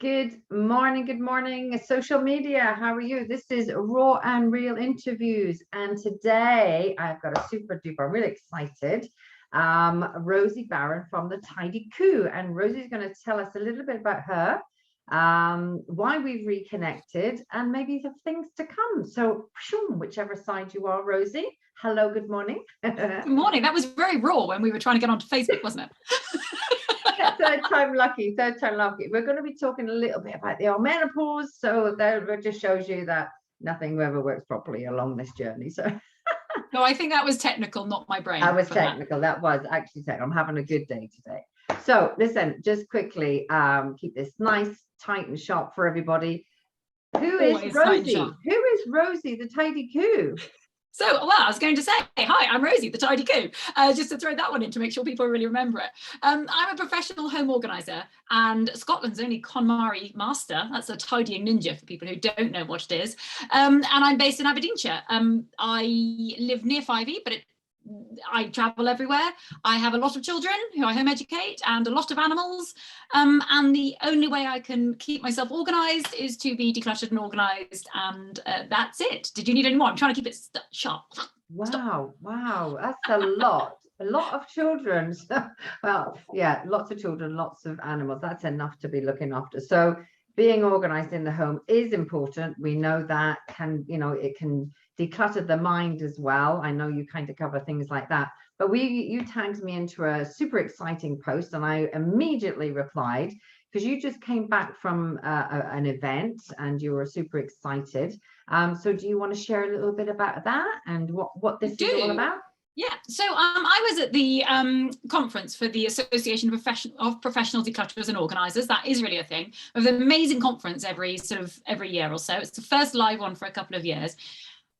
Good morning, social media. How are you? This is Raw and Real Interviews, and today I've got a super duper, I'm really excited. Rosie Barron from the Tidy Coup, and Rosie's going to tell us a little bit about her, why we've reconnected, and maybe the things to come. So, whichever side you are, Rosie. Hello, good morning. Good morning. That was very raw when we were trying to get onto Facebook, wasn't it? Third time lucky. We're going to be talking a little bit about the old menopause, so that just shows you that nothing ever works properly along this journey. So no, I think that was technical, not my brain. I was technical. That was actually technical. I'm having a good day today. So listen, just quickly, keep this nice, tight and sharp for everybody. Who is Rosie? Who is Rosie the Tidy Coup? So, well, I was going to say, hi, I'm Rosie, the Tidy Coup, just to throw that one in to make sure people really remember it. I'm a professional home organiser and Scotland's only KonMari master. That's a tidying ninja for people who don't know what it is. And I'm based in Aberdeenshire. I live near 5e, but I travel everywhere. I have a lot of children who I home educate and a lot of animals. And the only way I can keep myself organised is to be decluttered and organised. And that's it. Did you need any more? I'm trying to keep it sharp. Wow. That's a lot. A lot of children. Well, yeah, lots of children, lots of animals. That's enough to be looking after. So being organised in the home is important. We know that it can declutter the mind as well. I know you kind of cover things like that, but you tagged me into a super exciting post and I immediately replied because you just came back from an event and you were super excited. So do you want to share a little bit about that and what this is all about? Yeah, so I was at the conference for the Association of Professional Declutterers and Organisers. That is really a thing. We have an amazing conference every year or so. It's the first live one for a couple of years.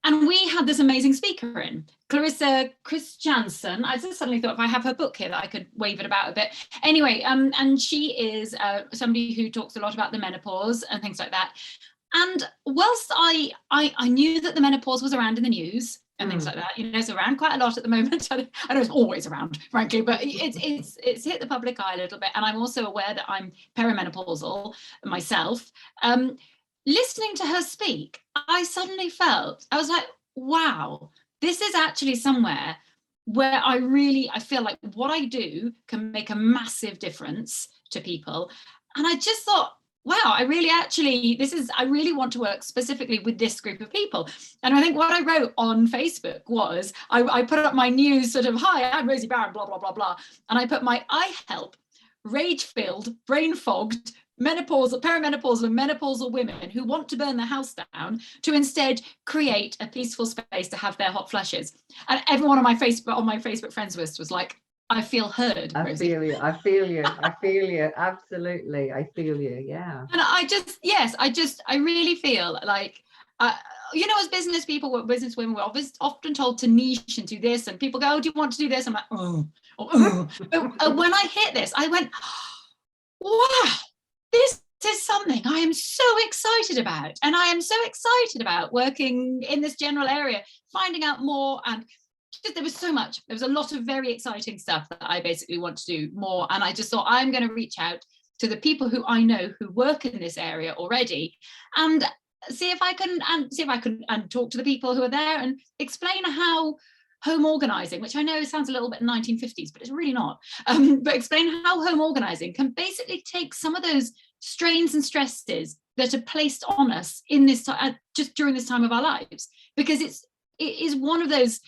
And we had this amazing speaker in, Clarissa Christiansen. I just suddenly thought if I have her book here that I could wave it about a bit. Anyway, and she is somebody who talks a lot about the menopause and things like that. And whilst I knew that the menopause was around in the news and things like that, it's around quite a lot at the moment. I know it's always around, frankly, but it's hit the public eye a little bit. And I'm also aware that I'm perimenopausal myself. Listening to her speak, I suddenly felt, I was like, wow, this is actually somewhere where I feel like what I do can make a massive difference to people. And I just thought, wow, I really want to work specifically with this group of people. And I think what I wrote on Facebook was, I put up my news sort of, hi, I'm Rosie Barron, blah, blah, blah, blah. And I put my I help rage-filled, brain-fogged, perimenopausal and menopausal women who want to burn their house down to instead create a peaceful space to have their hot flushes. And everyone on my Facebook friends list was like, I feel heard. I feel you. Absolutely. I feel you. Yeah. And I really feel like, as business people, business women, we're often told to niche and do this, and people go, oh, do you want to do this? I'm like, oh. But when I hit this, I went, wow, this is something I am so excited about. And I am so excited about working in this general area, finding out more. And just, there was a lot of very exciting stuff that I basically want to do more. And I just thought I'm going to reach out to the people who I know who work in this area already and see if I can talk to the people who are there and explain how home organising, which I know sounds a little bit 1950s, but it's really not, but explain how home organising can basically take some of those strains and stresses that are placed on us in this time, just during this time of our lives, because it is one of those,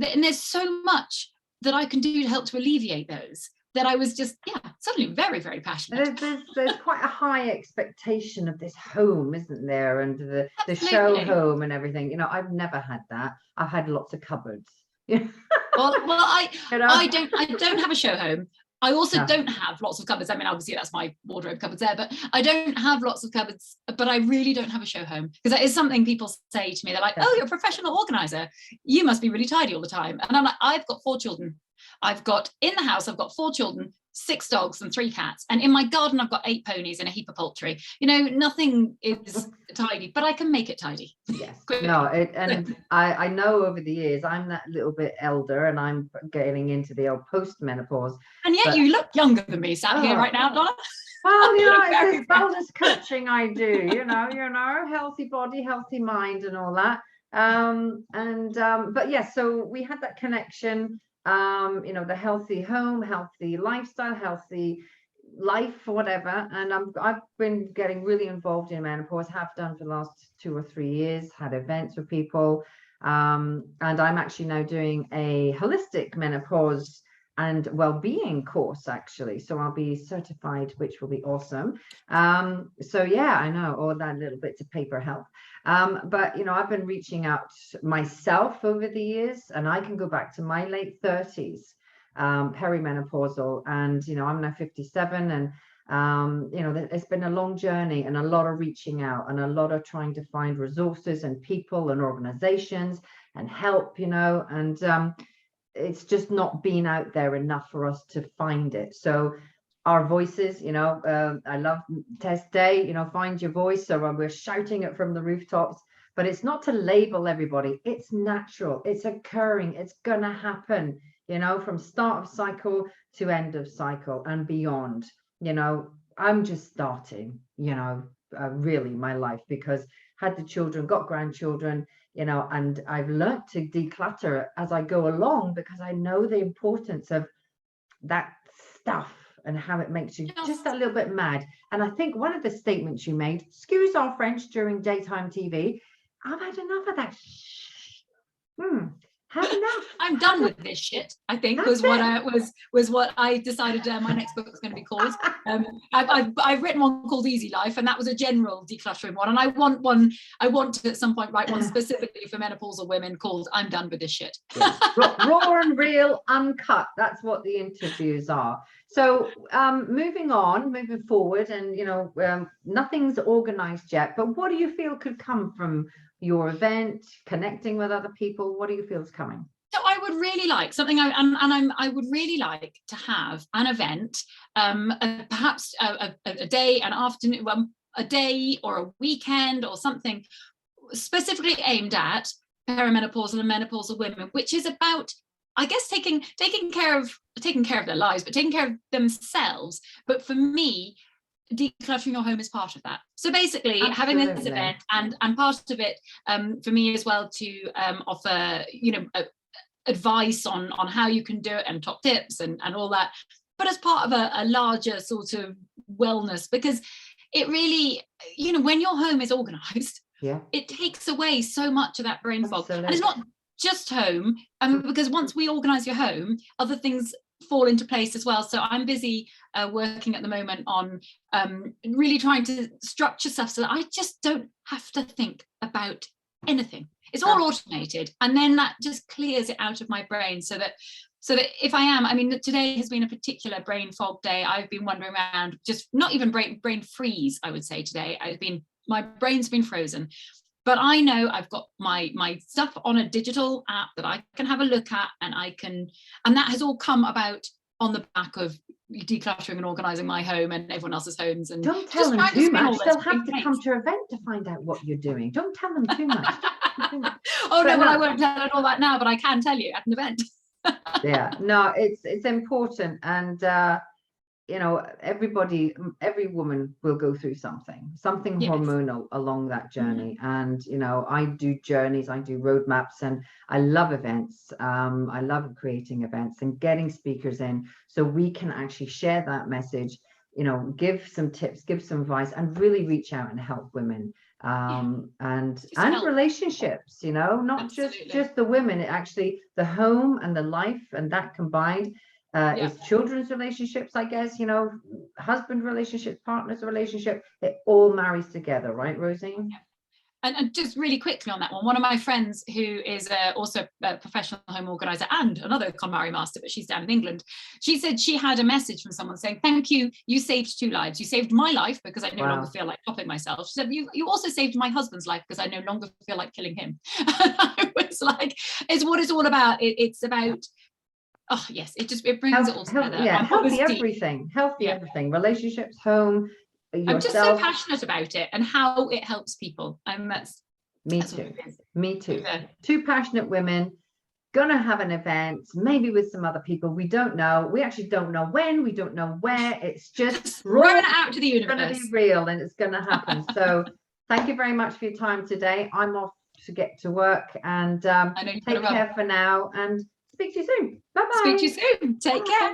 and there's so much that I can do to help to alleviate those, that I was just, suddenly very, very passionate. There's quite a high expectation of this home, isn't there? And the show home and everything. I've never had that. I've had lots of cupboards. well, I don't have a show home. I also don't have lots of cupboards. I mean, obviously that's my wardrobe cupboards there, but I don't have lots of cupboards, but I really don't have a show home, because that is something people say to me. They're like, oh, you're a professional organizer. You must be really tidy all the time. And I'm like, I've got 4 children. I've got 4 children, 6 dogs and 3 cats. And in my garden, I've got 8 ponies and a heap of poultry. Nothing is tidy, but I can make it tidy. Yes. I know over the years, I'm that little bit elder and I'm getting into the old post-menopause. And yet you look younger than me sat here right now, Donna. Well, You look it's this very wellness coaching I do, healthy body, healthy mind and all that. But yeah, so we had that connection, the healthy home, healthy lifestyle, healthy life, whatever. And I've been getting really involved in menopause, have done for the last 2 or 3 years, had events with people. And I'm actually now doing a holistic menopause and well-being course, actually, so I'll be certified, which will be awesome. So yeah, I know all that little bits of paper help, but I've been reaching out myself over the years, and I can go back to my late 30s, perimenopausal, and I'm now 57, and it's been a long journey and a lot of reaching out and a lot of trying to find resources and people and organizations and help, and it's just not been out there enough for us to find it. So our voices, I love Test Day, find your voice. So we're shouting it from the rooftops, but it's not to label everybody. It's natural, it's occurring, it's gonna happen, from start of cycle to end of cycle and beyond. I'm just starting, really my life, because had the children, got grandchildren, and I've learned to declutter as I go along, because I know the importance of that stuff and how it makes you just a little bit mad. And I think one of the statements you made, excuse our French, during daytime TV, I've had enough of that. Had enough. I'm done with this shit, I think. Was what I decided my next book was going to be called. I've written one called Easy Life, and that was a general decluttering one, and I want to at some point write one specifically for menopausal women called I'm Done with This Shit. Yeah. Raw and real, uncut, that's what the interviews are. So moving forward, and nothing's organized yet, but what do you feel could come from your event, connecting with other people? What do you feel is coming? So I would really like something, I would really like to have an event, perhaps a day, an afternoon, a day or a weekend or something specifically aimed at perimenopausal and menopausal women, which is about, I guess, taking care of their lives, but taking care of themselves. But for me, decluttering your home is part of that. So basically, having this event, and part of it for me as well, to offer advice on how you can do it, and top tips and all that, but as part of a larger sort of wellness, because it really, when your home is organized, it takes away so much of that brain fog. And it's not just home, because once we organize your home, other things fall into place as well. So I'm busy working at the moment on really trying to structure stuff so that I just don't have to think about anything. It's all automated, and then that just clears it out of my brain, so that if today has been a particular brain fog day. I've been wandering around, just not even brain freeze, I would say. Today my brain's been frozen, but I know I've got my stuff on a digital app that I can have a look at, and that has all come about on the back of decluttering and organizing my home and everyone else's homes. And don't tell them too much. They'll have to come to your event to find out what you're doing. Don't tell them too much. I won't tell it all that now, but I can tell you at an event. Yeah, no, it's important, and every woman will go through something hormonal along that journey. And I do journeys, I do roadmaps, and I love events. I love creating events and getting speakers in, so we can actually share that message, give some tips, give some advice, and really reach out and help women, and relationships, not just the women, actually the home and the life, and that combined is children's relationships, I guess, husband relationships, partners relationship, it all marries together, right, Rosie? And just really quickly on that one of my friends who is also a professional home organizer and another KonMari master, but she's down in England, she said she had a message from someone saying, thank you, you saved 2 lives. You saved my life because I no longer feel like topping myself. She said, you also saved my husband's life because I no longer feel like killing him. And I was like, it's what it's all about. It's about, oh yes, it brings it all together. Healthy everything, relationships, home, yourself. I'm just so passionate about it and how it helps people. Me too. Yeah. 2 passionate women going to have an event, maybe with some other people. We don't know. We actually don't know when. We don't know where. It's just throwing it out to the It's going to universe. be real, and it's going to happen. So thank you very much for your time today. I'm off to get to work, and I know you've got to take run. care for now, and speak to you soon. Bye bye. Speak to you soon. Take care.